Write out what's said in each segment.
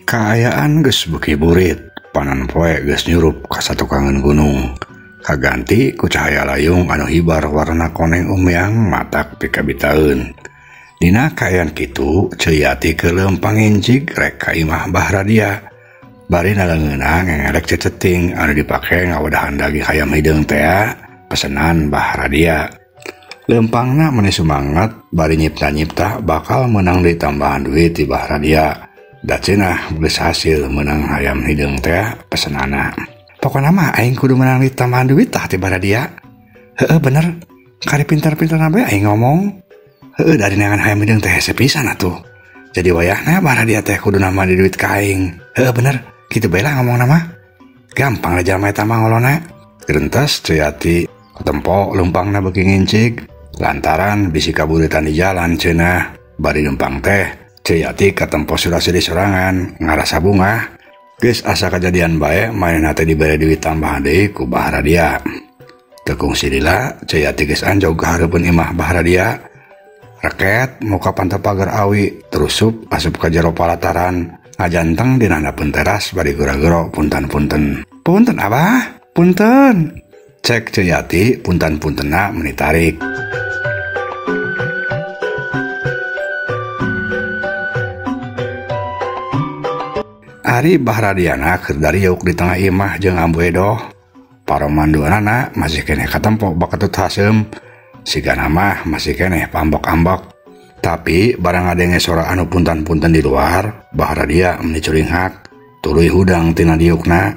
Kaayaan geus beuki burit, panan poe geus nyurup ka satukangan gunung. Kaganti ku cahaya layung anu hibar warna koneng umyang matak pikabitaeun. Dina kaayaan kitu, Ceu Yati keuleuh pangincig rek ka imah Mbah Radia. Bari naleungeunna ngengerek ceceting anu dipake ngawadahan daging hayam hideung teh, pesenan Mbah Radia. Lempangna meuni sumanget bari nyipta-nyipta bakal menang di tambahan duit di Mbah Radia. Da cenah geus hasil menang hayam hideung teh pesenana. Pokona mah aing kudu menang di tambahan duit tah ti Mbah Radia. Heueuh bener, kari pintar-pintarna bae aing ngomong. Heueuh dari neangan hayam hideung teh sepisan atuh. Jadi wayahna Mbah Radia teh kudu nambah di duit ka aing. Heueuh bener, kitu bae lah ngomongna mah. Gampang aja mah eta mah ngolona. Gerentas Ceu Yati ketempo lempangna beuki ngincig lantaran bisi kaburitan di jalan cenah. Bari lempang teh Ceu Yati katempo suraseuh di sorangan ngarasa bunga. Geus asa kajadian bae manehna teh dibere duit tambahan deui ku Mbah Radia. Teu kungsi lila Ceu Yati geus anjog ka hareupeun imah Mbah Radia. Reket muka pantep pagar awi terusup asup ka jero palataran ngajanteng dina handapeun teras bari geura-geura punten-punten. Punten Abah, punten. Cek Ceu Yati punten-puntenna meuni tarik. Ari Mbah Radiana keur dariuk di tengah imah jeung Ambu Edoh. Paromanduanana masih keneh katempo bakatut haseum. Sigana mah masih keneh pambok-ambok. Tapi barang ngadenge sora anu punten-punten di luar, Mbah Radia meuni curinghak, tuluy hudang tina diukna.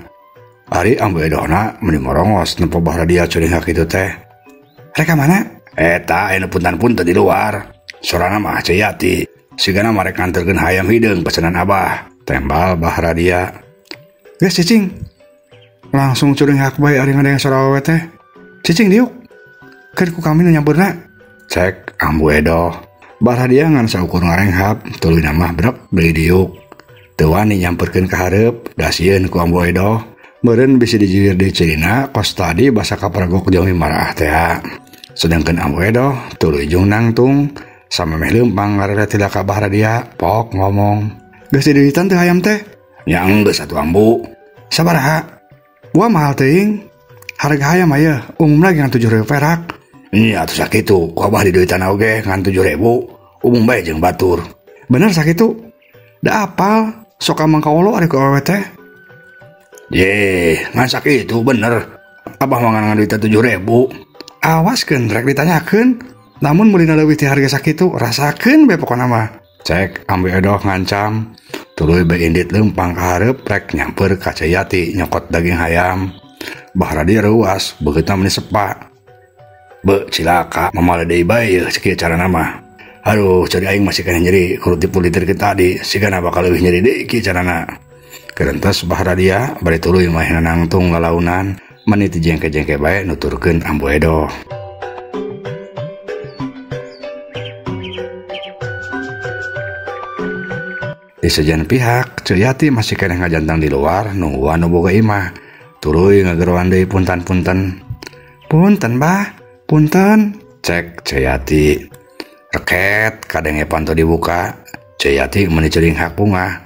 Ari Ambu Edohna meuni morongos nempo Mbah Radia curinghak kitu teh. Reka mana? Eta anu punten-punten di luar. Sorana mah Ceu Yati. Sigana mah rek nganterkeun hayam hideung pesanan Abah. Tembal Mbah Radia. Geus cicing. Langsung curinghak bae ari ngadenge sora awewe teh. Cicing diuk. Keur ku kami nu nyampeurna. Cek Ambu Edoh. Mbah Radia ngan saukur ngarenghap, tuluy mah brek deui diuk. Teu wani nyampeurkeun ka hareup, dasieun ku Ambu Edoh. Meureun bisi dijiwir deui cirina kos tadi basa kapergok jeung mimaraah teh. Sedengkeun Ambu Edoh tuluy jeung nangtung samemeh leumpang ngarere tila ka Mbah Radia, pok ngomong. Geus diduitan teh hayam teh? Ya enggeus atuh Ambu. Sabaraha? Buah mahal teuing. Harga hayam aya umumna ngan 7.000 perak. Nya atuh sakitu, ku Abah diduitan oge ngan 7.000. Umum bae jeung batur. Bener sakitu? Da apal sok ka mangkaolo ari ku awewe teh. Ye, ngan sakitu bener. Abah mah ngan duit 7.000. Awaskeun rek ditanyakeun. Namun mulina leuwih ti harga sakitu, rasakeun bae pokona mah. Cek Ambu Edoh ngancam. Tuluy bae indit leumpang ka hareup rek nyamper ka Ceu Yati nyokot daging hayam. Mbah Radia reuas beukitna meuni sepa. Be cilaka mamale deui bae yeuh sakieu carana mah. Aduh cari aing masih keneh nyeri kudu dipulitirkeun tadi sigana bakal leuwih nyeri deui kieu carana. Kerentas Mbah Radia bari tuluy manehna nangtung lalaunan meuni ti jengke-jengke bae nuturkeun Ambu Edoh. Di sejen pihak, Ceu Yati masih keneh ngajantang di luar nungguan nu boga imah. Tuluy ngageroan deui punten-punten. Punten, Mbah. Punten. Cek Ceu Yati. Reket kadenge panto dibuka. Ceu Yati meuni curinghak bunga.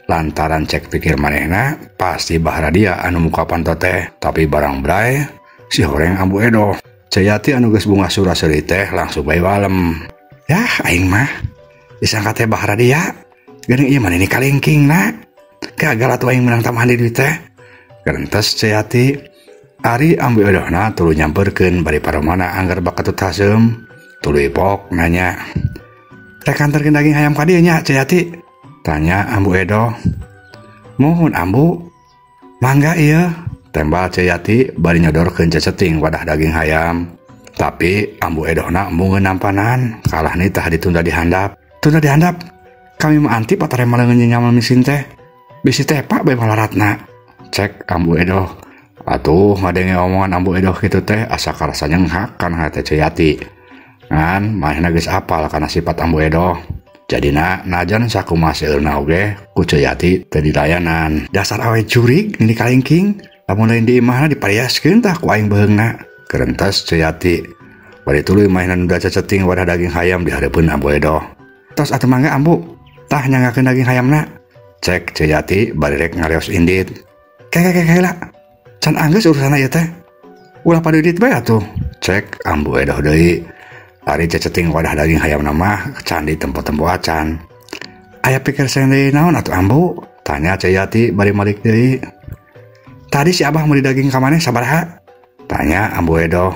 Lantaran cek pikir manehna pasti Mbah Radia anu muka panto teh, tapi barang bray si horeng Ambu Edoh. Ceu Yati anu geus bunga suraseuh teh langsung bae walem. Yah aing mah disangka teh Mbah Radia. Geuning ieu maneh ni kalengkingna. Gagal atuh aing menang tambahan di duit teh. Gerentas Ceu Yati. Ari Ambu Edohna tuluy nyampeurkeun bari paromana anggar bakatut haseum. Tuluy pok nanya. Rek anterkeun daging hayam ka dieu nya Ceu Yati? Tanya Ambu Edoh. Muhun Ambu. Mangga ieu. Tembal Ceu Yati bari nyodorkeun ceceting wadah daging hayam. Tapi Ambu Edohna embungeun nampanan, kalah nitah ditunda dihandap. Tunda dihandap. Kami mah antip atare maleungeun nyamal misin teh. Bisi tepak bae malaratna. Cek Ambu Edoh. Atuh ngadenge omongan Ambu Edoh kitu teh asa karasa nyenghak kana hate Ceu Yati. Ngan manehna geus apal kana sifat Ambu Edoh. Jadina najan sakumaha seueurna oge ku Ceu Yati teu dilayanan. Dasar awe jurig ini kalengking. Lamun lain di imahna dipariaskeun tah ku aing beheungna. Kerentas Ceu Yati. Bari tuluy manehna nu ceceting wadah daging hayam di hareupeun Ambu Edoh. Tos atuh mangga Ambu. Tah nyangakeun daging hayamna. Cek Ceyati bari rek ngareos Indit. Kela, can anggeus urusan ieu teh. Ulah pada Indit bae atuh. Cek Ambu Edoh deui. Ari ceceting wadah daging hayam nama can di tempo-tempo acan. Aya pikir sendiri naon atuh Ambu? Tanya Ceyati bari malik deui. Tadi si Abah meuli daging ka maneh sabaraha? Tanya Ambu Edoh.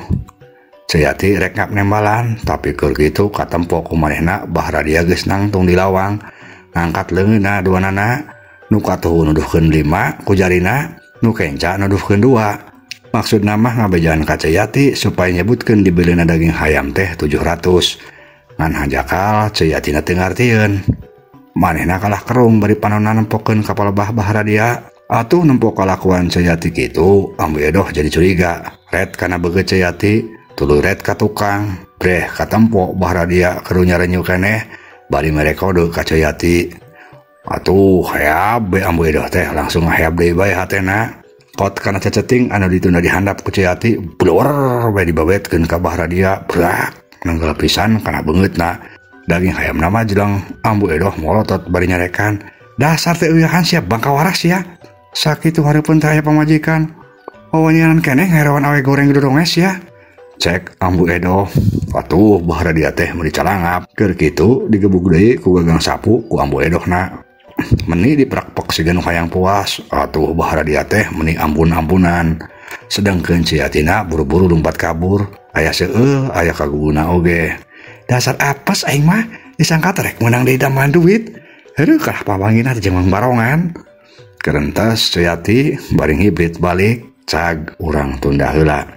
Ceyati rek ngap nembalan, tapi keur kitu katempo ku manehna Bahradia geus nangtung di lawang. Ngangkat leungeunna duanana, nu katuhu nuduhkeun 5 ku jarina, nu kenca nuduhkeun 2. Maksudna mah ngabejaan ka Ceyati supaya nyebutkeun dibelina daging hayam teh 700. Ngan hajakal Ceyatina teu ngartieun. Manehna kalah kerung bari panonna nempokeun ka palebah Bahradia. Atuh nempo kalakuan Ceyati kitu, Ambu Edoh jadi curiga. Red kana beugeut Ceyati, tuluy red ka tukang. Breh katempo Bahradia kerunya renyu keneh, bari mere kode ka Ceyati. Atuh hayab be Ambu Edoh teh langsung hayab deui bae hatena. Kot kana ceceting anu ditunda dihandap ku Ceyati, blor bae dibawetkeun ka Bahradia. Brak nenggel pisan kana beungeutna. Daging hayam nama jelang Ambu Edoh molotot bari nyarekan. Dasar teh eueuhan siap bangka waras ya. Sakitu hareupeun teh aya pamajikan. Wawanyanan keneh ngarewan awe goreng dodonges ya. Cek Ambu Edoh. Atuh Bahradia teh meuli calangap. Keur kitu digebug deui ku gagang sapu ku Ambu Edohna. Meni diprakpek siga nu hayang puas. Atuh Bahradia teh meni ampun-ampunan. Sedengkeun Ceyatina buru-buru lompat kabur. Aya seueuh aya kaguguna oge. Dasar apes aing mah disangka rek menang deui daman duit. Heureuk kah pamangina teh jeung barongan. Kerentas Ceyati baring hibrit balik. Cag urang tunda heula.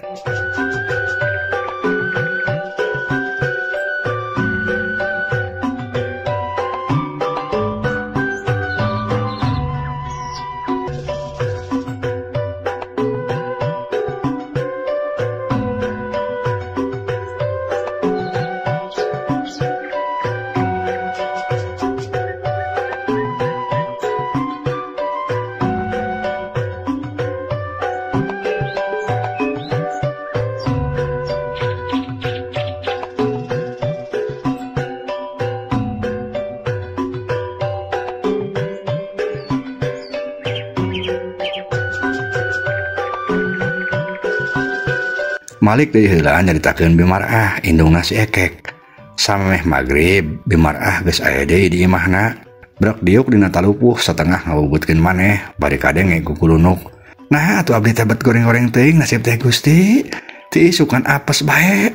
Malik deui heula nyaritakeun Bimarah indungna si Ekek. Samemeh magrib Bimarah geus aya deui di imahna. Brek diuk dina talupuh satengah ngabubutkeun maneh bari kadenge ku kulunuk. Nah atuh abdi teh bet goreng-goreng teuing nasib teh Gusti. Ti isukan apes bae.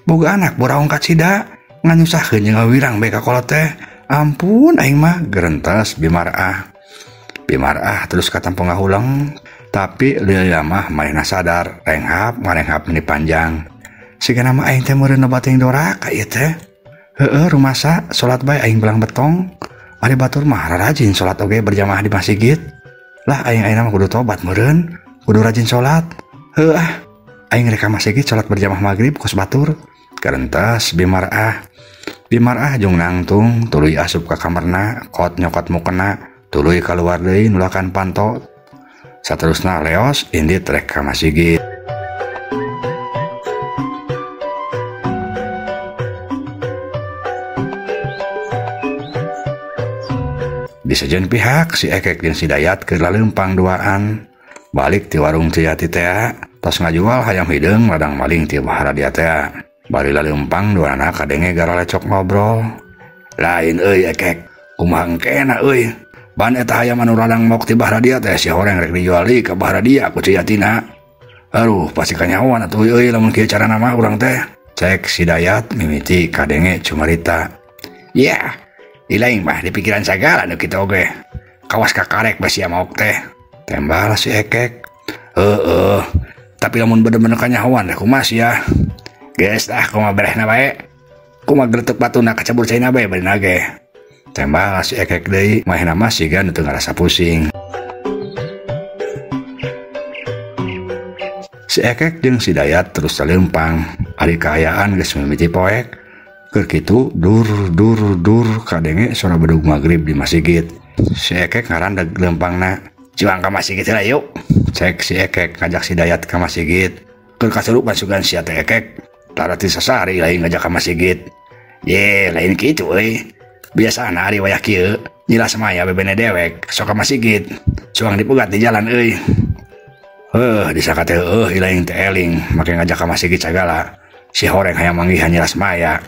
Boga anak boraong kacida nganyusahkeun jeung ngawirang bae ka kolot teh. Ampun aing mah gerentas Bimarah. Bimarah terus katampo ngahuleng. Tapi lieu mah manehna sadar renghap ngarenghap meni panjang. Sigana mah aing teh meureun bating dora ka ieu teh. Heueuh rumasa salat bae aing belang betong. Ari batur mah rajin salat oge berjamaah di masjid. Lah aing-aingna mah kudu tobat meureun, kudu rajin salat. Heueuh aing rek ka masjid salat berjamaah magrib kos batur. Kerentas Bimarah. Bimarah jeung nangtung tuluy asup ka kamarna, kot nyokot mukena, tuluy kaluar deui nulakan panto. Saterusna leos Indit rek ka masjid. Di sejen pihak si Ekek jeung si Dayat keur laleumpang duaan. Balik ti warung Ceyati teh, tos ngajual hayam hideung ladang maling ti Bahradia teh. Bari laleumpang duana kadenge gara lecok ngobrol. Lain euy Ekek, kumaha engkena euy. Ban eta hayam anu radang mok ti Bahradia teh si horeng rek dijual deui ka Bahradia ku Ceyatina. Aduh pasti kanyawan atuh euy lamun kieu carana mah urang teh. Cek si Dayat mimiti kadenge cumarita. Ya, ilaing mah di pikiran sagala nu kitu oge. Kawas kakarek basi mok teh. Tembal si Ekek. Heueuh. Tapi lamun bener-bener kanyawan rek kumaha sia. Geus tah kumaha berehna bae. Kumaha gletek batuna kacabur caina bae beuna ge. Tembal si Ekek deui mahena mah siga nu teu ngarasa pusing. Si Ekek jeung si Dayat terus saleumpang. Ari kaayaan geus mimiti poek. Keur kitu dur kadenge sora bedug magrib di masjid. Si Ekek ngarandeg leumpangna. Ciwang ka masjid heula yuk. Cek si Ekek ngajak si Dayat ka masjid. Keur kasurupan sugan sia teh Ekek. Tarati sasari lain ngajak ka masjid. Ye lain kitu euy. Biasa hari wayah kieu nyilas maya bebene dewek sok ka Masigit cuang dipegat di jalan euy. Disaka teh ilaing teh eling make ngajak ka Masigit sagala. Si horeng hayang manggihan nyilas maya.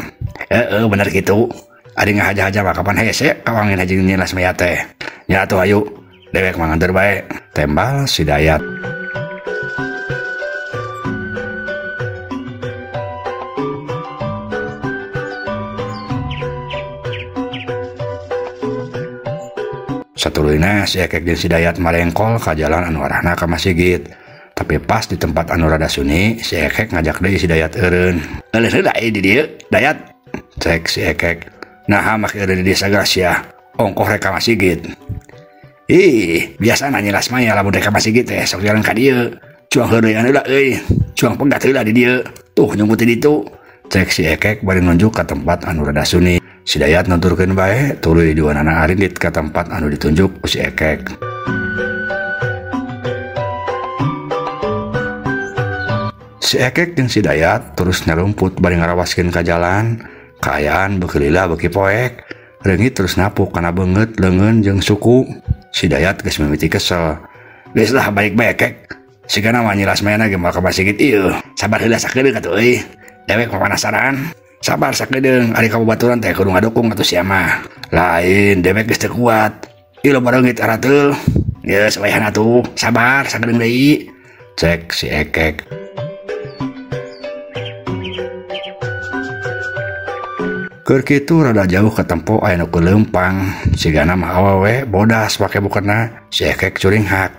Bener gitu. Ari ngahaja-haja mah kapan hese kawangin haji nyilas maya teh. Nya atuh ayu dewek manganteur bae. Tembal si Dayat. Satuluyna si Ekek jeung si Dayat malengkol ka jalan anu arahna ka Masigit. Tapi pas di tempat anu rada sunyi, si Ekek ngajak deui si Dayat eureun. "Euleun heula di dieu, Dayat." Cek si Ekek. "Naha make eureun di dieu sagala sia? Ongkoh rek ka Masigit." Biasana nyilas maya lamun rek ka Masigit teh sok jalan ka dieu. Cuang heureuyan heula euy. Cuang pegat heula di dieu. Tuh nyumput di ditu. Cek si Ekek bari nunjuk ka tempat anu rada sunyi. Si Dayat nuturkeun bae, tuluy diwanana arindit ka tempat anu ditunjuk ku si Ekek. Si Ekek jeung si Dayat terus nyarumput bari ngarawaskeun ka jalan. Kaayaan beuki lila beuki poek. Reungit terus napuk kana beungeut, leungeun jeung suku. Si Dayat geus mimiti kesel. "Geus lah balik bae Kek. Sigana mah nyilas mayana ge moal ka Masigit ieu. Sabar heula sakedeung atuh euy. Dewek mah panasaran. Sabar sakedeung ari ka babaturan teh kudu ngadukung atuh sia mah. Lain dewek geus teu kuat. Ieu loba reungit arateul. Geus wayahan atuh. Sabar sakedeung deui." Cek si Ekek. Keur kitu rada jauh ke tempo aya nu leumpang. Sigana mah awewe bodas pake bukeuna. Si Ekek curinghak.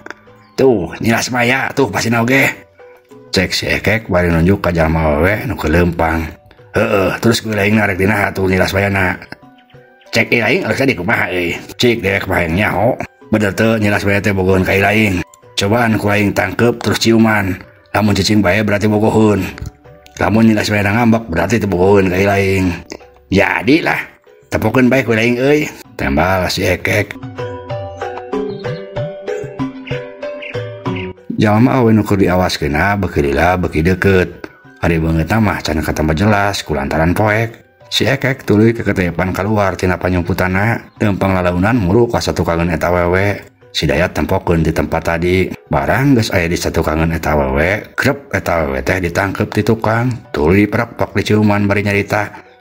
"Tuh, nyilas maya tuh pasina oge." Cek si Ekek bari nunjuk ka jalma awewe nu leumpang. Terus ilaing narek dina atuh nyilas mayana. Cek ilaing alus tadi kumaha euy. Cik dewek mah hayang nyaho. Bener teu nyilas maya teh bogoheun ka ilaing. Cobaan ku aing tangkep terus ciuman. Lamun cicing bae berarti bogoheun. Lamun nyilas maya ngambek berarti teu bogoheun ka ilaing. Jadilah, tepukeun bae ku ilaing euy. Tembal si Ekek. Jalma awewe nu keur diawaskeunna beuki lila beuki deukeut. Ari beungeutna mah can katampa jelas kulantaran poek. Si Ekek tuluy keketepan kaluar tina panyumputanna, leumpang lalaunan muru ka satukangeun eta awewe. Si Dayat tempokeun di tempat tadi. Barang geus aya di satukangeun eta awewe, grep eta awewe teh ditangkep ti tukang. Tuluy diperek-perek diciuman bari nyarita.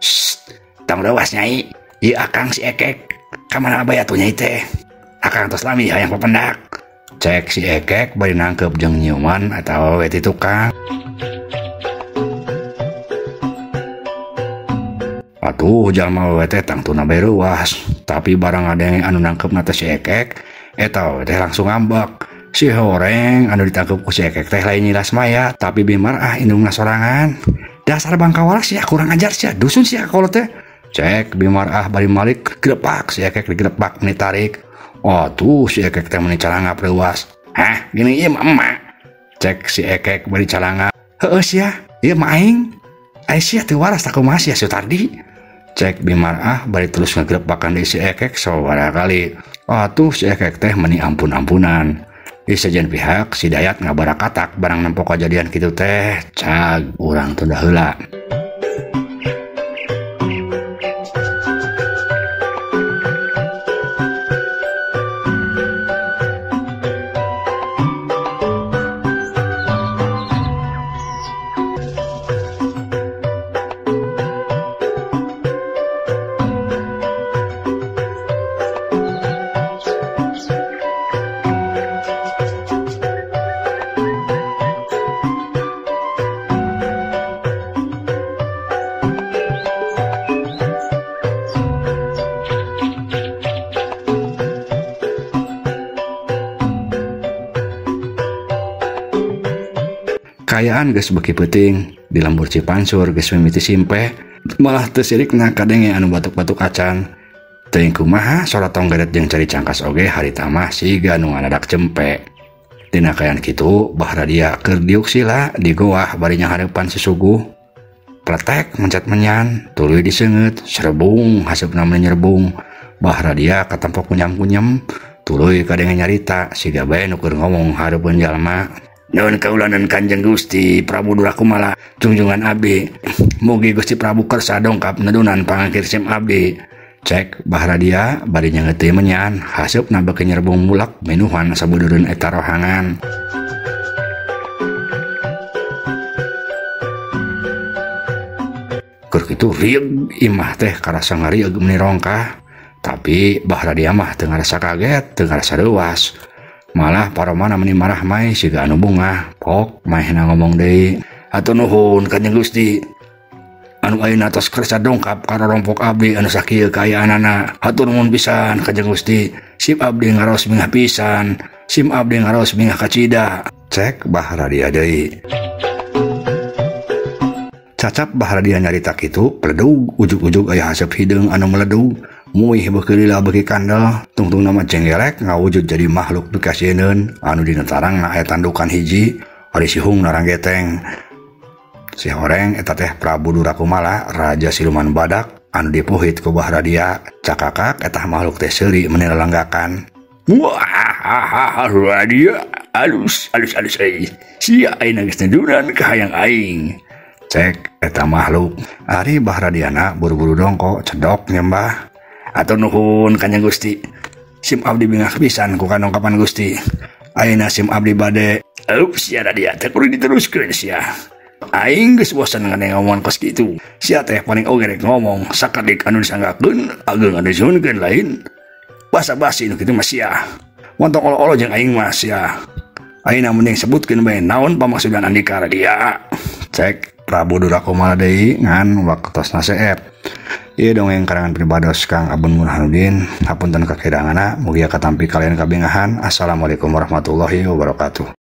"Tong leuwas nyai. Ieu akang si Ekek. Ka mana aya atuh nyai teh? Akang tos lami hayang papendak." Cek si Ekek bari nangkep jeung nyiuman eta awewe ti tukang. Atuh jalma awewe teh tangtuna bae ruas. Tapi barang ade anu nangkepna teh si Ekek, eta awewe teh langsung ngambek. Si horeng anu ditangkep ku si Ekek teh lain nyilas maya, tapi bimar indungna sorangan. "Dasar bangkawalas sia kurang ajar sia, dusun sia kolot teh." Cek bimar bari malik grepak si Ekek digrepak meni tarik. Tuh si Ekek teh meni calangap leuwas. "Hah, gini ieu mah emak." Cek si Ekek bari calangap. "Heueuh sia, ieu mah aing. Ai sia teu waras tak kumaha sia Sutardi." Cek bimar bari terus ngagrepakan deui si Ekek sababaraha kali. Tuh si Ekek teh meni ampun-ampunan. Di sejen pihak si Dayat ngabarakatak barang nempo kejadian kitu teh. Cag urang tunda heula. Kaayaan geus beuki peuting di lembur Cipansur geus mimiti simpeh malah teu sirikna kadenge anu batuk-batuk acan. Teuing kumaha sorat tong geret jeung cari cangkas oge harita mah siga nu ngadadak cempe. Dina kaayaan kitu Bahradia keur diuk sila di goah bari nyahareupan susuguh. Pletek mencet menyan, tuluy diseungeut, serebung haseupna meni nyerebung. Bahradia katempok kunyam-kunyem, tuluy kadenge nyarita siga bae nu keur ngomong hareupeun jalma. "Nuhun kaulanan Kanjeng Gusti Prabu Durakumala junjungan abdi. Mugi Gusti Prabu kersa dongkap nedunan pangangkir sim abdi. Cek Bahradia barinya ngeteu menyan hasupna beuki nyerbung mulak menuhan sabudureun eta rohangan. Keur kitu rieg imah teh karasa ngarieg meni rongkah. Tapi Bahradia mah teu ngarasa kaget, teu ngarasa leuwas. Malah paromana meni marah mai siga anu bungah. Pok maehna ngomong deui, "Hatur nuhun Kanjeng Gusti. Anu ayeuna tos kersa dongkap ka rompok abdi anu sakieu kaayaanana. Hatur nuhun pisan Kanjeng Gusti. Sim abdi ngaraos mingah pisan. Sim abdi ngaraos mingah kacida." Cek Bahradia deui. Cacap Bahradia nyarita kitu, peledug ujug-ujug aya haseup hideung anu meledug. Muih beuki lila beuki kandel, tungtung nama cenggelek ngawujud jadi makhluk dikasieun anu dina tarangna aya tandukan hiji, ari sihung narang geteng. Si horeng eta teh Prabu Durakumala, raja siluman badak anu dipuhit ku Bahradia. Cakakak eta makhluk teh seuli meni lelanggakan. Wah, Bahradia alus euy. Sia ayeuna geus nedunan ka hayang aing. Cek eta makhluk. Ari Bahradiana buru-buru dongko cedok nyembah. Atur nuhun Kanjeng Gusti. Sim abdi bingah pisan ku kanongkapan Gusti. Ayeuna sim abdi bade. Sia Radia teh kudu diteruskeun sia. Aing geus bosan ngadeng ngomongan kos kitu. Sia teh paling oge rek ngomong sakadik anu disanggakeun ageung anu disuhunkeun lain. Basa-basi nu kitu mah sia. Montong olo-olo jeung aing mah sia. Ayeuna mending sebutkeun bae naon pamaksudan Andika Radia. Cek Prabu Durakumala deui ngan waktosna seep. Ieu dongeng karangan pribados Kang Abun Burhanuddin. Hapunten kakiranganna mugia katampi kalian kabingahan. Assalamualaikum warahmatullahi wabarakatuh.